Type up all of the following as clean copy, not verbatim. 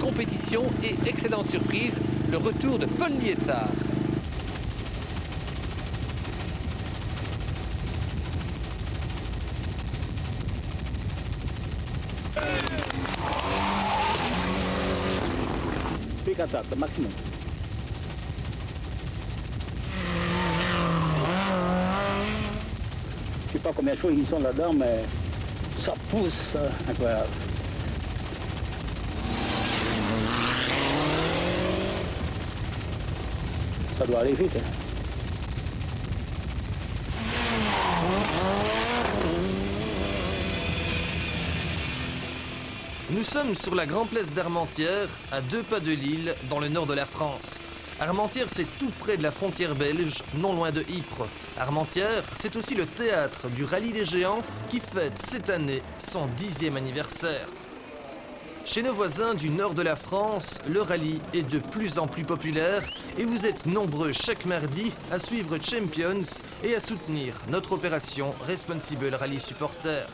compétition et excellente surprise, le retour de Paul Liétard. Pick attack, le maximum. Je ne sais pas combien de fois ils sont là-dedans, mais ça pousse, incroyable. Ça doit aller vite. Hein. Nous sommes sur la Grand Place d'Armentières, à 2 pas de Lille, dans le nord de la France. Armentières, c'est tout près de la frontière belge, non loin de Ypres. Armentières, c'est aussi le théâtre du Rallye des Géants qui fête cette année son 10e anniversaire. Chez nos voisins du nord de la France, le rallye est de plus en plus populaire et vous êtes nombreux chaque mardi à suivre Champions et à soutenir notre opération Responsible Rally Supporter.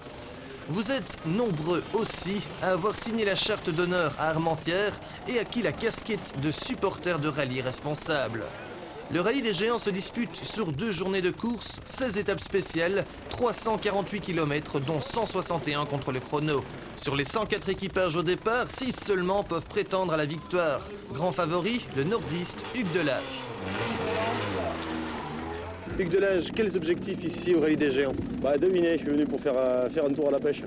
Vous êtes nombreux aussi à avoir signé la charte d'honneur à Armentières et acquis la casquette de supporter de rallye responsable. Le rallye des Géants se dispute sur 2 journées de course, 16 étapes spéciales, 348 km dont 161 contre le chrono. Sur les 104 équipages au départ, 6 seulement peuvent prétendre à la victoire. Grand favori, le nordiste Hugues Delage. Hugues Delage, quels objectifs ici au Rallye des Géants? Dominer, je suis venu pour faire un tour à la pêche.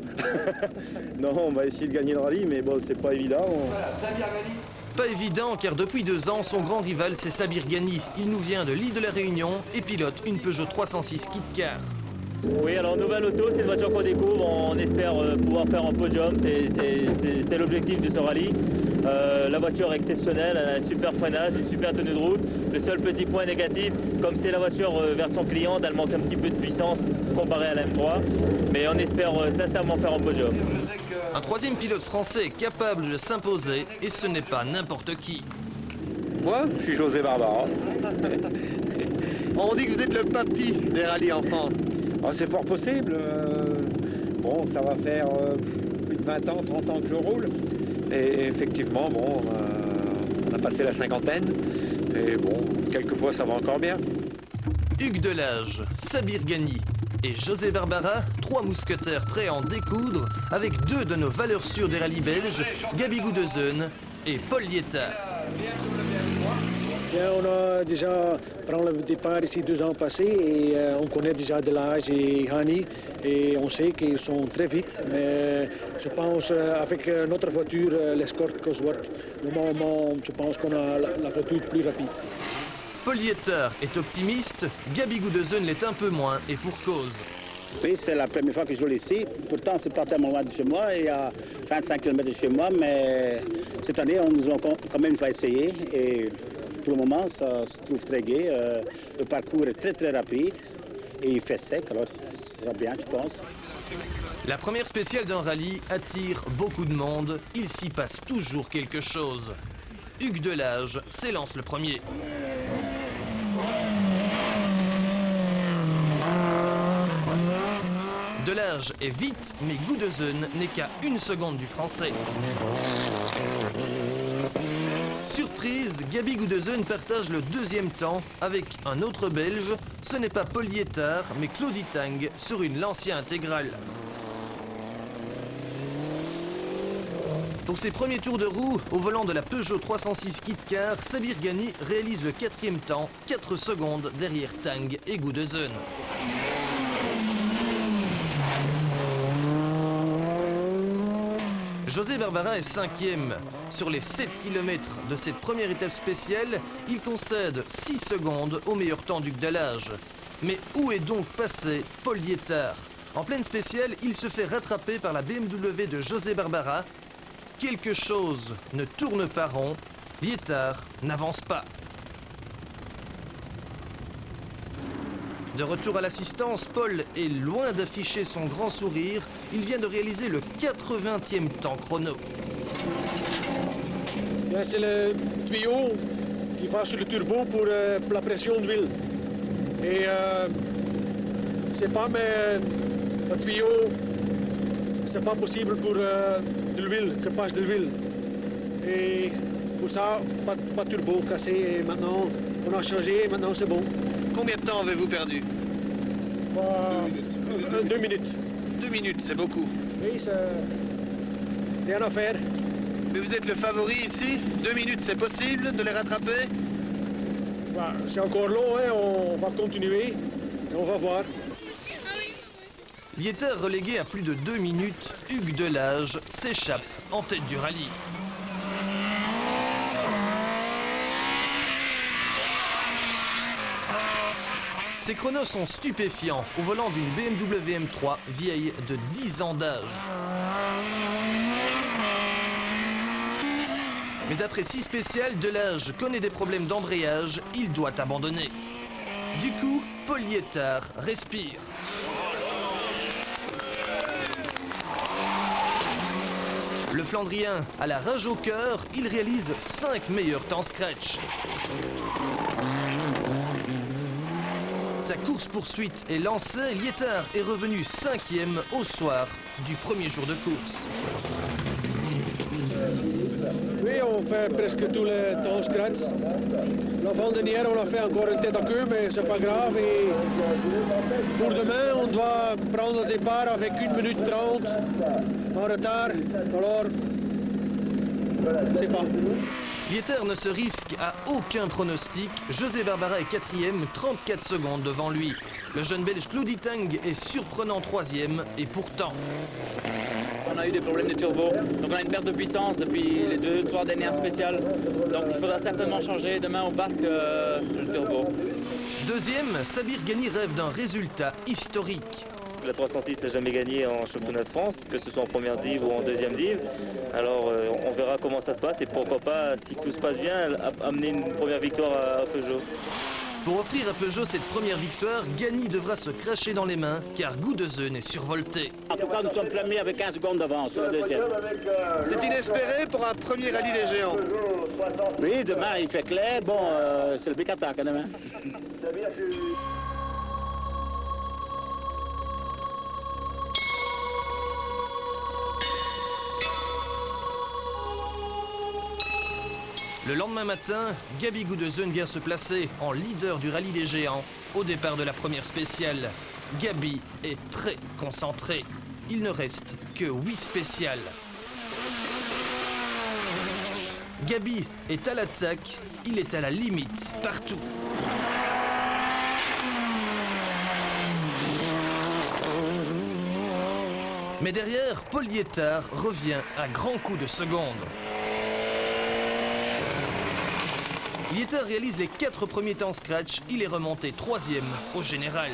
Non, on va essayer de gagner le rallye, mais bon, c'est pas évident. Pas évident car depuis 2 ans, son grand rival c'est Sabir Ghani. Il nous vient de l'île de la Réunion et pilote une Peugeot 306 Kit Car. Oui, alors nouvelle auto, c'est une voiture qu'on découvre, on espère pouvoir faire un podium, c'est l'objectif de ce rallye. La voiture est exceptionnelle, elle a un super freinage, une super tenue de route. Le seul petit point négatif, comme c'est la voiture version cliente, elle manque un petit peu de puissance comparée à la M3. Mais on espère sincèrement faire un podium. Un 3e pilote français capable de s'imposer et ce n'est pas n'importe qui. Moi, je suis José Barbara. On dit que vous êtes le papy des rallyes en France. Ah, c'est fort possible. Bon, ça va faire plus de 20 ans, 30 ans que je roule. Et effectivement, bon, on a passé la cinquantaine. Et bon, quelquefois, ça va encore bien. Hugues Delage, Sabir Ghani et José Barbara, 3 mousquetaires prêts à en découdre avec 2 de nos valeurs sûres des rallyes belges, Gabi Goudezeunen et Paul Liétard. Bien, on a déjà pris le départ ici 2 ans passés et on connaît déjà Delage et Ghani et on sait qu'ils sont très vite. Mais je pense avec notre voiture, l'Escort Cosworth, normalement, je pense qu'on a la voiture plus rapide. Paul Liétard est optimiste, Gabi Goudezeunen l'est un peu moins et pour cause. Oui, c'est la première fois que je roule ici. Pourtant, c'est pas tellement loin de chez moi, il y a 25 km de chez moi, mais cette année, on nous a quand même fait essayer. Et pour le moment, ça se trouve très gai. Le parcours est très rapide et il fait sec, alors ça va bien, je pense. La première spéciale d'un rallye attire beaucoup de monde. Il s'y passe toujours quelque chose. Hugues Delage s'élance le premier. Delage est vite, mais Goudezeunen n'est qu'à 1 seconde du français. Surprise, Gabi Goudezeunen partage le 2e temps avec un autre Belge. Ce n'est pas Paul Liétard, mais Claudie Tang sur une Lancia intégrale. Pour ses premiers tours de roue, au volant de la Peugeot 306 Kit Car, Sabir Ghani réalise le 4e temps, 4 secondes derrière Tang et Goudezeunen. José Barbara est 5e. Sur les 7 km de cette première étape spéciale, il concède 6 secondes au meilleur temps d'Hugues Delage. Mais où est donc passé Paul Liétard? En pleine spéciale, il se fait rattraper par la BMW de José Barbara. Quelque chose ne tourne pas rond, Liétard n'avance pas. De retour à l'assistance, Paul est loin d'afficher son grand sourire. Il vient de réaliser le 80e temps chrono. C'est le tuyau qui va sur le turbo pour la pression d'huile. Et c'est pas mais le tuyau, c'est pas possible pour de l'huile, que passe de l'huile. Et pour ça, pas de turbo cassé. Et maintenant, on a changé, maintenant c'est bon. Combien de temps avez-vous perdu? 2 minutes. 2 minutes, c'est beaucoup. Oui, c'est rien à faire. Mais vous êtes le favori ici? 2 minutes, c'est possible de les rattraper? Bah, c'est encore long, hein. On va continuer et on va voir. Liéter relégué à plus de 2 minutes, Hugues Delage s'échappe en tête du rallye. Ces chronos sont stupéfiants au volant d'une BMW M3 vieille de 10 ans d'âge. Mais après 6 spéciales, Delage connaît des problèmes d'embrayage, il doit abandonner. Du coup, Paul Liéter respire. Le Flandrien a la rage au cœur, il réalise 5 meilleurs temps scratch. Sa course-poursuite est lancée, Liéter est revenu 5e au soir du premier jour de course. Oui, on fait presque tous les temps scratch. L'avant-dernière, on a fait encore une tête à queue, mais c'est pas grave. Et pour demain, on doit prendre le départ avec 1 minute 30 en retard. Alors, c'est pas. Liéter ne se risque à aucun pronostic. José Barbara est 4e, 34 secondes devant lui. Le jeune belge Claudie Tang est surprenant 3e et pourtant... On a eu des problèmes de turbo, donc on a une perte de puissance depuis les 2-3 dernières spéciales. Donc il faudra certainement changer demain au parc le turbo. 2e, Sabir Ghani rêve d'un résultat historique. La 306 n'a jamais gagné en championnat de France, que ce soit en première div ou en deuxième div. Alors on verra comment ça se passe et pourquoi pas, si tout se passe bien, amener une première victoire à Peugeot. Pour offrir à Peugeot cette première victoire, Ghani devra se cracher dans les mains car Goudezeun est survolté. En tout cas, nous sommes premiers avec 15 secondes d'avance sur la deuxième. C'est inespéré pour un premier rallye des géants. Oui, demain il fait clair. Bon, c'est le Bicata quand même. Hein. Le lendemain matin, Gabi Goudezeun vient se placer en leader du rallye des géants au départ de la première spéciale. Gabi est très concentré. Il ne reste que 8 spéciales. Gabi est à l'attaque, il est à la limite partout. Mais derrière, Paul Liéter revient à grands coups de seconde. Liéter réalise les 4 premiers temps scratch, il est remonté 3e au général.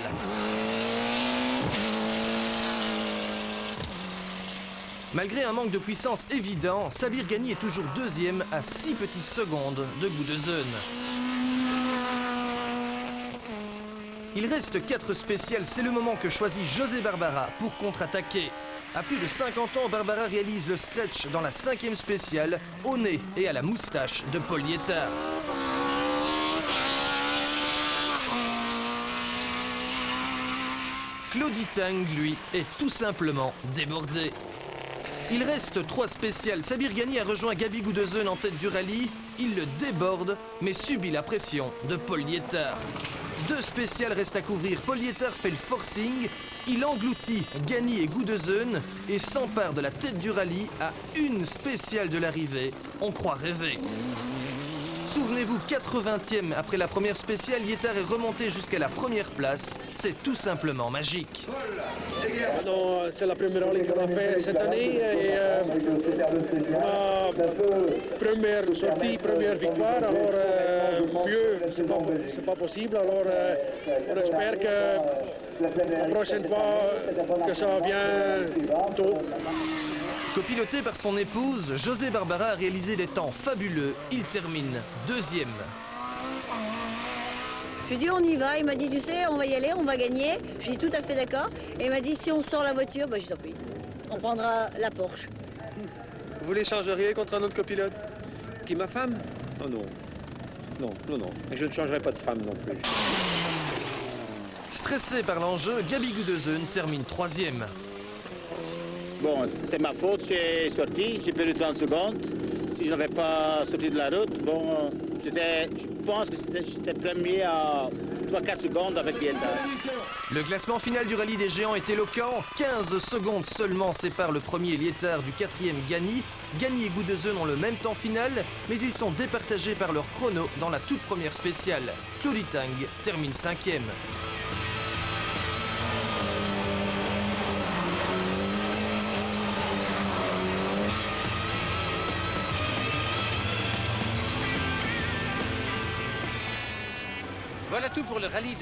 Malgré un manque de puissance évident, Sabir Ghani est toujours 2e à 6 petites secondes de Goudezeun. Il reste 4 spéciales, c'est le moment que choisit José Barbara pour contre-attaquer. À plus de 50 ans, Barbara réalise le scratch dans la 5e spéciale, au nez et à la moustache de Paul Liéter. Claudie Tang, lui, est tout simplement débordé. Il reste 3 spéciales. Sabir Ghani a rejoint Gabi Goudezeun en tête du rallye. Il le déborde, mais subit la pression de Paul Liéter. 2 spéciales restent à couvrir. Paul Liéter fait le forcing. Il engloutit Ghani et Goudezeun et s'empare de la tête du rallye à 1 spéciale de l'arrivée. On croit rêver. Souvenez-vous, 80e après la première spéciale, Liéter est remonté jusqu'à la première place. C'est tout simplement magique. C'est la première rallye qu'on a fait cette année et première sortie, première victoire. Alors mieux, c'est pas possible. Alors on espère que la prochaine fois que ça vient tôt. Copiloté par son épouse, José Barbara a réalisé des temps fabuleux. Il termine 2e. Je lui ai dit on y va, il m'a dit tu sais on va y aller, on va gagner. Je suis tout à fait d'accord. Et il m'a dit si on sort la voiture, bah, je t'en prie, on prendra la Porsche. Vous l'échangeriez contre un autre copilote? Qui, ma femme? Oh non. Non, non, non. Et je ne changerai pas de femme non plus. Stressé par l'enjeu, Gabi Goudezeun termine 3e. Bon, c'est ma faute, j'ai sorti, j'ai perdu 30 secondes. Si je n'avais pas sorti de la route, bon, je pense que j'étais premier à 3-4 secondes avec Liétard. Le classement final du rallye des géants est éloquent. 15 secondes seulement séparent le premier Liétard du quatrième Gagny. Gagny et Goudezeun ont le même temps final, mais ils sont départagés par leur chrono dans la toute première spéciale. Claudie Tang termine 5e. Voilà tout pour le rallye de